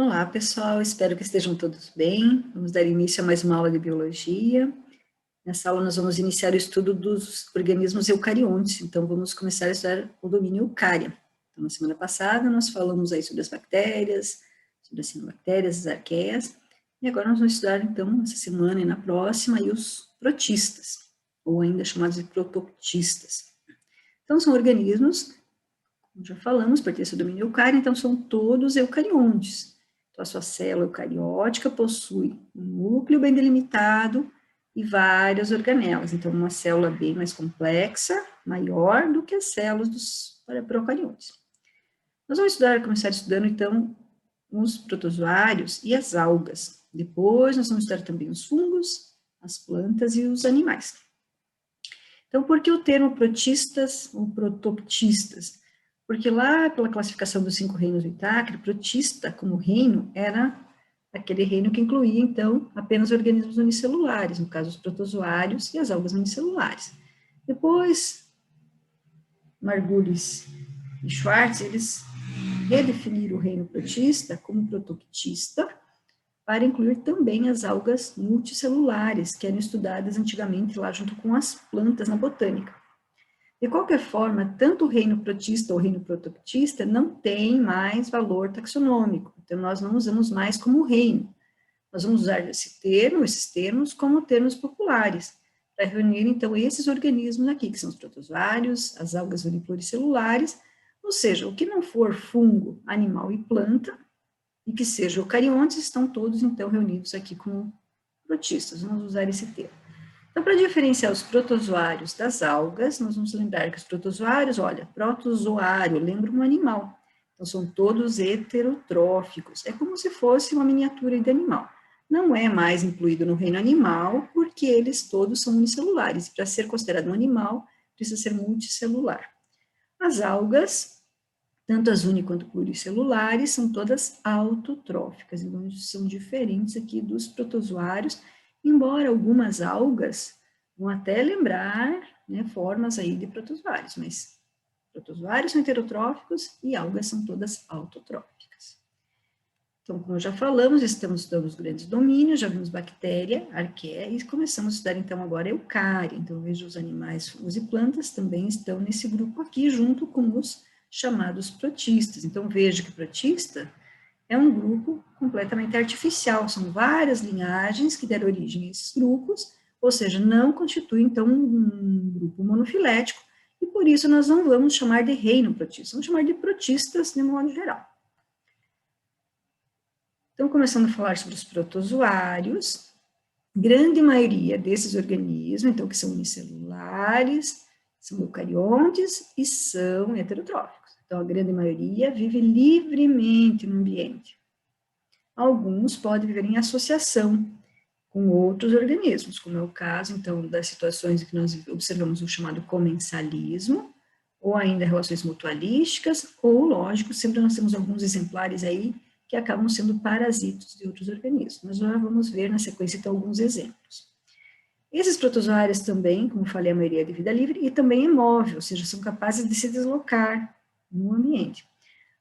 Olá, pessoal, espero que estejam todos bem. Vamos dar início a mais uma aula de biologia. Nessa aula nós vamos iniciar o estudo dos organismos eucariontes, então vamos começar a estudar o domínio eucária. Então, na semana passada nós falamos aí sobre as bactérias, sobre as cianobactérias, as arqueias, e agora nós vamos estudar então, essa semana e na próxima, aí os protistas, ou ainda chamados de prototistas. Então são organismos, como já falamos, pertencem ao domínio eucário, então são todos eucariontes. Então, a sua célula eucariótica possui um núcleo bem delimitado e várias organelas. Então, uma célula bem mais complexa, maior do que as células dos procariontes. Nós vamos começar estudando, então, os protozoários e as algas. Depois, nós vamos estudar também os fungos, as plantas e os animais. Então, por que o termo protistas ou protoptistas? Porque lá, pela classificação dos 5 reinos do Itaque, protista, como reino, era aquele reino que incluía, então, apenas organismos unicelulares, no caso, os protozoários e as algas unicelulares. Depois, Margulis e Schwartz, eles redefiniram o reino protista como protoptista, para incluir também as algas multicelulares, que eram estudadas antigamente lá junto com as plantas na botânica. De qualquer forma, tanto o reino protista ou o reino protoptista não tem mais valor taxonômico, então nós não usamos mais como reino. Nós vamos usar esse termo, esses termos, como termos populares, para reunir, então, esses organismos aqui, que são os protozoários, as algas unipluricelulares, ou seja, o que não for fungo, animal e planta, e que sejam eucariontes, estão todos, então, reunidos aqui como protistas. Vamos usar esse termo. Então, para diferenciar os protozoários das algas, nós vamos lembrar que os protozoários, olha, protozoário, lembra um animal. Então, são todos heterotróficos. É como se fosse uma miniatura de animal. Não é mais incluído no reino animal, porque eles todos são unicelulares. Para ser considerado um animal, precisa ser multicelular. As algas, tanto as uni quanto pluricelulares, são todas autotróficas. Então, são diferentes aqui dos protozoários, embora algumas algas vão até lembrar, né, formas aí de protozoários, mas protozoários são heterotróficos e algas são todas autotróficas. Então, como já falamos, estamos estudando os grandes domínios, já vimos bactéria, arqueia, e começamos a estudar então agora eucária. Então, veja, os animais, fungos e plantas também estão nesse grupo aqui, junto com os chamados protistas. Então, veja que protista é um grupo completamente artificial, são várias linhagens que deram origem a esses grupos, ou seja, não constitui, então, um grupo monofilético, e por isso nós não vamos chamar de reino protista, vamos chamar de protistas de modo geral. Então, começando a falar sobre os protozoários, grande maioria desses organismos, então, que são unicelulares, são eucariontes e são heterotróficos. Então, a grande maioria vive livremente no ambiente. Alguns podem viver em associação com outros organismos, como é o caso, então, das situações em que nós observamos o chamado comensalismo, ou ainda relações mutualísticas, ou, lógico, sempre nós temos alguns exemplares aí que acabam sendo parasitos de outros organismos. Nós já vamos ver na sequência, então, alguns exemplos. Esses protozoários também, como falei, a maioria é de vida livre e também é móvel, ou seja, são capazes de se deslocar no ambiente.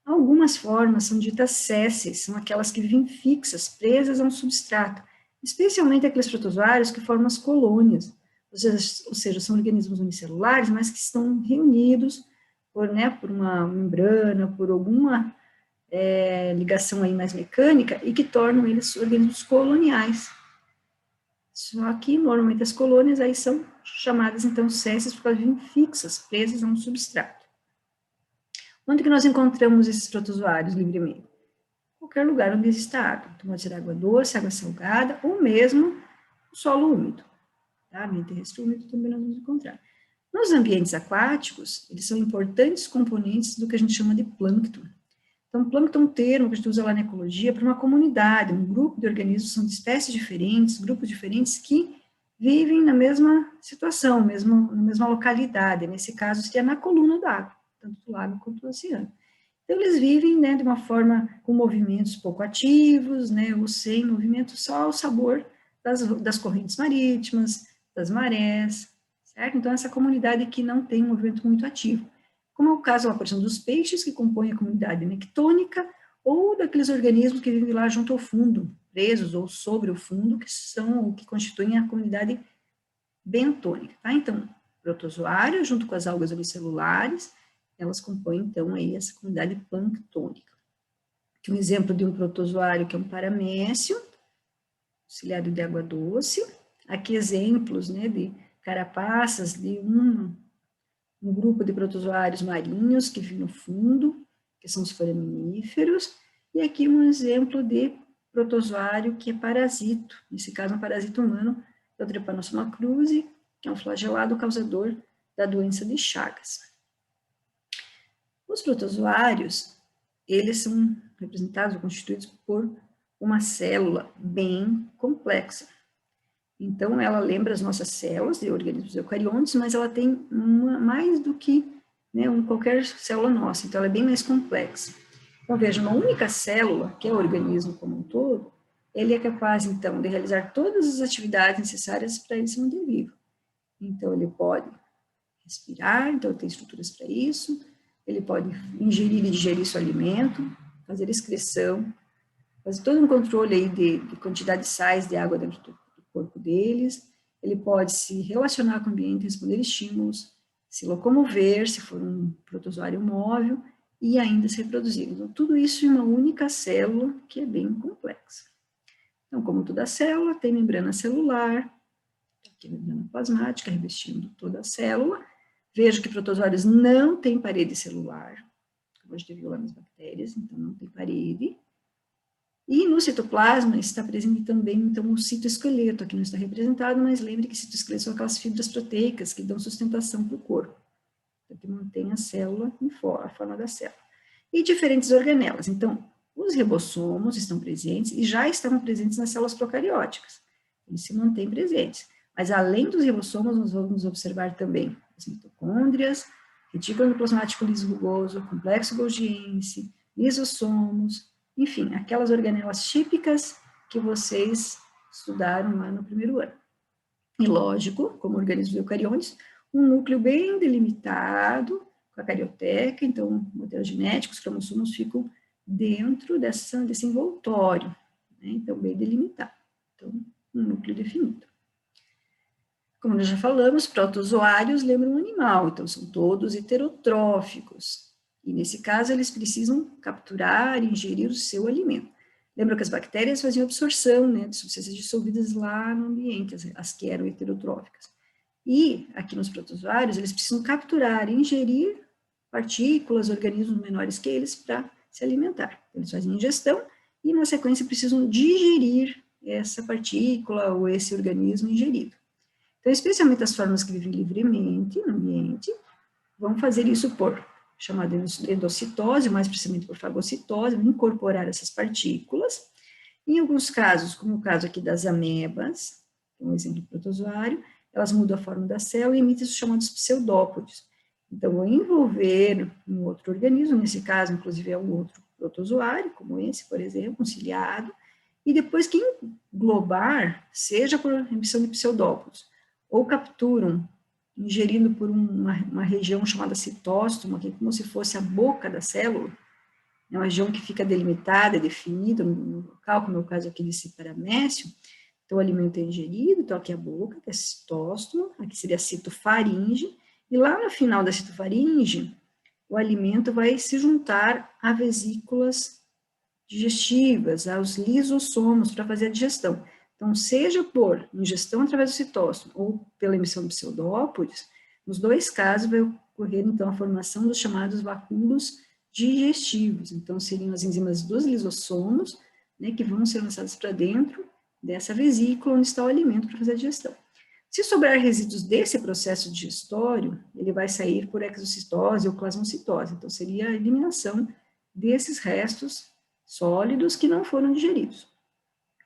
Algumas formas são ditas sésseis, são aquelas que vivem fixas, presas a um substrato, especialmente aqueles protozoários que formam as colônias, ou seja, são organismos unicelulares, mas que estão reunidos por uma membrana, por alguma ligação aí mais mecânica, e que tornam eles organismos coloniais. Só que, normalmente, as colônias aí são chamadas, então, sésseis, porque elas vivem fixas, presas a um substrato. Onde que nós encontramos esses protozoários livremente? Qualquer lugar onde exista água. Então, pode ser água doce, água salgada, ou mesmo o solo úmido. Tá? Ambiente terrestre úmido também nós vamos encontrar. Nos ambientes aquáticos, eles são importantes componentes do que a gente chama de plâncton. Então, plâncton é um termo que a gente usa lá na ecologia para uma comunidade, um grupo de organismos, são de espécies diferentes, grupos diferentes que vivem na mesma situação, na mesma localidade, nesse caso seria na coluna d'água, tanto do lago quanto do oceano. Então, eles vivem, né, de uma forma com movimentos pouco ativos, né, ou sem movimento, só ao sabor das correntes marítimas, das marés, certo? Então, essa comunidade aqui não tem um movimento muito ativo. Como é o caso, por exemplo, dos peixes, que compõem a comunidade nectônica, ou daqueles organismos que vivem lá junto ao fundo, presos ou sobre o fundo, que são o que constituem a comunidade bentônica, tá? Então, protozoário junto com as algas unicelulares, elas compõem, então, aí essa comunidade planctônica. Aqui um exemplo de um protozoário que é um paramécio, auxiliado de água doce. Aqui exemplos, né, de carapaças de um grupo de protozoários marinhos que vivem no fundo, que são os foraminíferos. E aqui um exemplo de protozoário que é parasito, nesse caso um parasito humano, é o Trypanosoma cruzi, que é um flagelado causador da doença de Chagas. Os protozoários, eles são representados ou constituídos por uma célula bem complexa. Então, ela lembra as nossas células de organismos eucariontes, mas ela tem mais do que, né, qualquer célula nossa, então ela é bem mais complexa. Então, veja, uma única célula, que é o organismo como um todo, ele é capaz, então, de realizar todas as atividades necessárias para ele se manter vivo. Então, ele pode respirar, então tem estruturas para isso, ele pode ingerir e digerir seu alimento, fazer excreção, fazer todo um controle aí de quantidade de sais de água dentro do corpo deles, ele pode se relacionar com o ambiente, responder estímulos, se locomover, se for um protozoário móvel, e ainda se reproduzir. Então, tudo isso em uma única célula, que é bem complexa. Então, como toda célula, tem membrana celular, aqui a membrana plasmática revestindo toda a célula. Vejo que protozoários não têm parede celular, como a gente viu lá nas bactérias, então não tem parede. E no citoplasma está presente também, então, o citoesqueleto, aqui não está representado, mas lembre que citoesqueleto são aquelas fibras proteicas que dão sustentação para o corpo, então, que mantém a célula a forma da célula. E diferentes organelas. Então, os ribossomos estão presentes e já estavam presentes nas células procarióticas. Eles se mantêm presentes. Mas, além dos ribossomos, nós vamos observar também as mitocôndrias, retículo endoplasmático liso rugoso, complexo golgiense, lisossomos, enfim, aquelas organelas típicas que vocês estudaram lá no primeiro ano. E, lógico, como organismos eucariontes, um núcleo bem delimitado, com a carioteca, então, modelos genéticos, cromossomos ficam dentro desse envoltório, né? Então, bem delimitado. Então, um núcleo definido. Como nós já falamos, protozoários lembram um animal, então são todos heterotróficos. E, nesse caso, eles precisam capturar e ingerir o seu alimento. Lembra que as bactérias faziam absorção, né, de substâncias dissolvidas lá no ambiente, as que eram heterotróficas. E, aqui nos protozoários, eles precisam capturar e ingerir partículas, organismos menores que eles, para se alimentar. Eles fazem ingestão e, na sequência, precisam digerir essa partícula ou esse organismo ingerido. Então, especialmente as formas que vivem livremente no ambiente, vão fazer isso por chamada endocitose, mais precisamente por fagocitose, incorporar essas partículas. Em alguns casos, como o caso aqui das amebas, um exemplo de protozoário, elas mudam a forma da célula e emitem os chamados pseudópodes. Então, vão envolver um outro organismo, nesse caso, inclusive, é um outro protozoário, como esse, por exemplo, um ciliado, e depois que englobar, seja por emissão de pseudópodes, ou capturam, ingerindo por uma região chamada citóstomo, que é como se fosse a boca da célula, é uma região que fica delimitada, definida no local, como é o caso aqui desse paramécio. Então, o alimento é ingerido, então aqui é a boca, que é citóstomo, aqui seria a citofaringe, e lá no final da citofaringe, o alimento vai se juntar a vesículas digestivas, aos lisossomos, para fazer a digestão. Então, seja por ingestão através do citóstomo ou pela emissão de pseudópodes, nos dois casos vai ocorrer, então, a formação dos chamados vacúolos digestivos. Então, seriam as enzimas dos lisossomos, né, que vão ser lançadas para dentro dessa vesícula onde está o alimento para fazer a digestão. Se sobrar resíduos desse processo digestório, ele vai sair por exocitose ou plasmocitose. Então, seria a eliminação desses restos sólidos que não foram digeridos.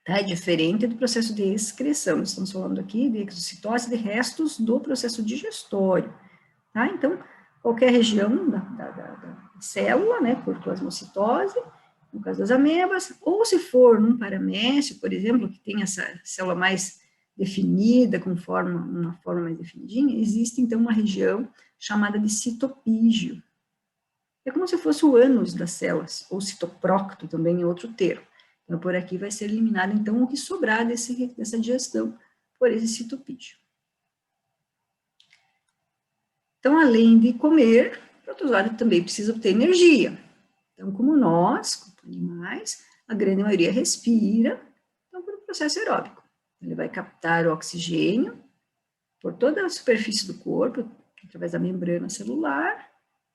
Tá? É diferente do processo de excreção. Estamos falando aqui de exocitose de restos do processo digestório. Tá? Então, qualquer região da célula, né, por plasmocitose, no caso das amebas, ou se for num paramécio, por exemplo, que tem essa célula mais definida, com uma forma mais definidinha, existe então uma região chamada de citopígio. É como se fosse o ânus das células, ou citoprocto também é outro termo. Então, por aqui vai ser eliminado, então, o que sobrar dessa digestão por esse citopídeo. Então, além de comer, o protozoário também precisa obter energia. Então, como nós, como animais, a grande maioria respira, então, por um processo aeróbico. Ele vai captar o oxigênio por toda a superfície do corpo, através da membrana celular,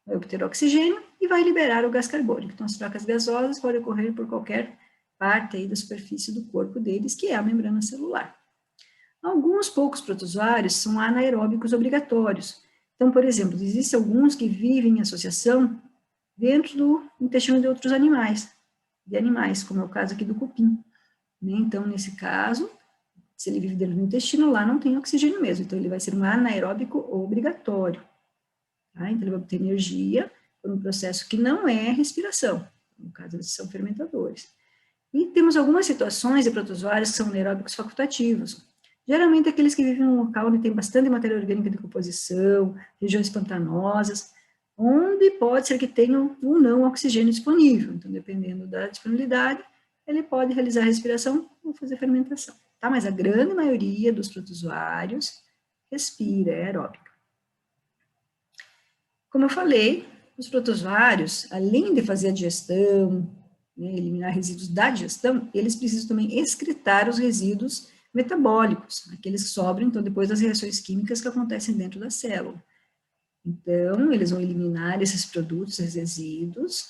vai obter oxigênio e vai liberar o gás carbônico. Então, as trocas gasosas podem ocorrer por qualquer parte aí da superfície do corpo deles, que é a membrana celular. Alguns poucos protozoários são anaeróbicos obrigatórios. Então, por exemplo, existem alguns que vivem em associação dentro do intestino de outros animais, como é o caso aqui do cupim. Então, nesse caso, se ele vive dentro do intestino, lá não tem oxigênio mesmo, então ele vai ser um anaeróbico obrigatório. Tá? Então, ele vai obter energia por um processo que não é respiração, no caso, eles são fermentadores. E temos algumas situações de protozoários que são anaeróbicos facultativos. Geralmente, aqueles que vivem em um local onde tem bastante matéria orgânica de decomposição, regiões pantanosas, onde pode ser que tenham ou não oxigênio disponível. Então, dependendo da disponibilidade, ele pode realizar respiração ou fazer fermentação. Tá? Mas a grande maioria dos protozoários respira, é aeróbica. Como eu falei, os protozoários, além de fazer a digestão, eliminar resíduos da digestão, eles precisam também excretar os resíduos metabólicos, aqueles que sobram, então, depois das reações químicas que acontecem dentro da célula. Então, eles vão eliminar esses produtos, esses resíduos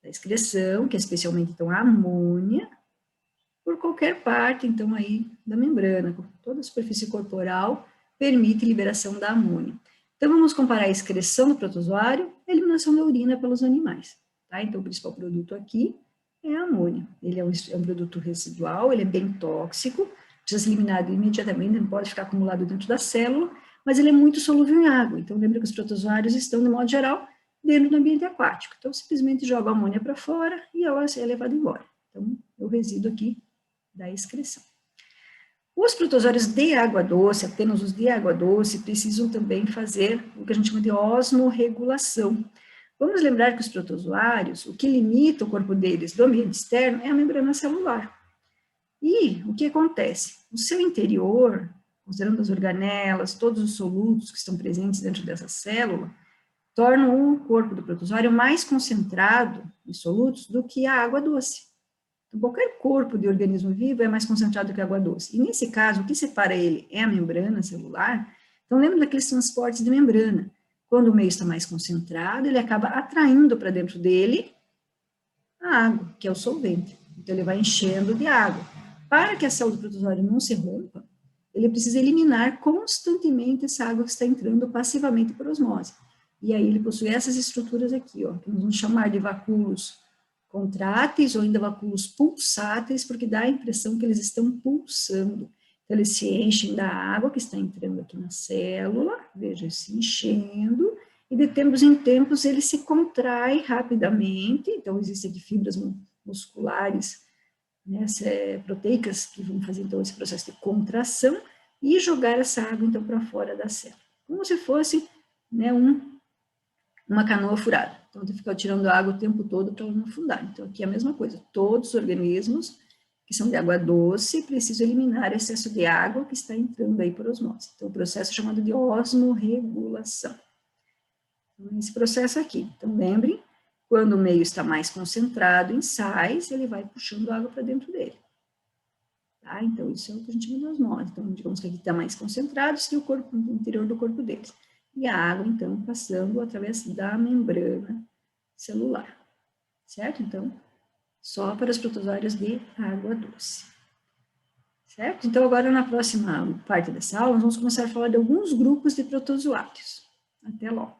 da excreção, que é especialmente, então, a amônia, por qualquer parte, então, aí da membrana, toda a superfície corporal permite liberação da amônia. Então, vamos comparar a excreção do protozoário e a eliminação da urina pelos animais. Tá? Então, o principal produto aqui é a amônia. Ele é um produto residual, ele é bem tóxico, precisa ser eliminado imediatamente, não pode ficar acumulado dentro da célula, mas ele é muito solúvel em água. Então, lembra que os protozoários estão, de modo geral, dentro do ambiente aquático. Então, simplesmente joga a amônia para fora e ela é levada embora. Então, é o resíduo aqui da excreção. Os protozoários de água doce, apenas os de água doce, precisam também fazer o que a gente chama de osmorregulação. Vamos lembrar que os protozoários, o que limita o corpo deles do ambiente externo é a membrana celular. E o que acontece? O seu interior, considerando as organelas, todos os solutos que estão presentes dentro dessa célula, tornam o corpo do protozoário mais concentrado em solutos do que a água doce. Então, qualquer corpo de organismo vivo é mais concentrado que a água doce. E nesse caso, o que separa ele é a membrana celular. Então, lembra daqueles transportes de membrana. Quando o meio está mais concentrado, ele acaba atraindo para dentro dele a água, que é o solvente. Então, ele vai enchendo de água. Para que a célula do protozoário não se rompa, ele precisa eliminar constantemente essa água que está entrando passivamente por osmose. E aí ele possui essas estruturas aqui, ó, que nós vamos chamar de vacúolos contráteis ou ainda vacúolos pulsáteis, porque dá a impressão que eles estão pulsando. Então, eles se enchem da água que está entrando aqui na célula, veja, se enchendo, e de tempos em tempos ele se contrai rapidamente, então existem aqui fibras musculares, né, proteicas, que vão fazer então esse processo de contração, e jogar essa água então para fora da célula, como se fosse, né, uma canoa furada. Então, tem que ficar tirando água o tempo todo para ela não afundar. Então, aqui é a mesma coisa. Todos os organismos que são de água doce precisam eliminar excesso de água que está entrando aí por osmose. Então, o processo é chamado de osmorregulação. Então, esse processo aqui. Então, lembrem, quando o meio está mais concentrado em sais, ele vai puxando água para dentro dele. Tá? Então, isso é o que a gente chama de osmose. Então, digamos que aqui está mais concentrado, isso é o corpo, o interior do corpo deles. E a água, então, passando através da membrana celular, certo? Então, só para os protozoários de água doce, certo? Então, agora, na próxima parte dessa aula, nós vamos começar a falar de alguns grupos de protozoários. Até logo!